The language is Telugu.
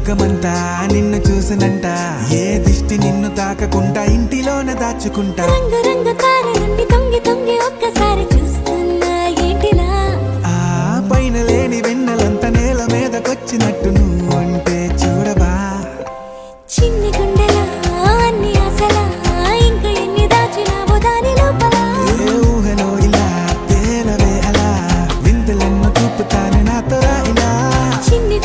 లోకమంతా నిన్ను చూసినంట, ఏ దిష్టి నిన్ను తాకకుండా ఇంటిలోన దాచుకుంటా. రంగు రంగు తారలన్నీ తొంగి తొంగి ఒక్కసారి చూస్తున్నా ఏంటిలా, ఆ పైన లేని వెన్నెలంత నేల మీదకొచ్చినట్టు నువ్వు అంటే చూడవా. చిన్ని గుండెలా అన్ని ఆశలా ఇంకా ఎన్ని దాచినావో దాని లోపల. ఏ ఊహలో ఇలా తేలవే అలా, వింతలెన్నో చూపుతాను నాతో ఇలా. చిన్ని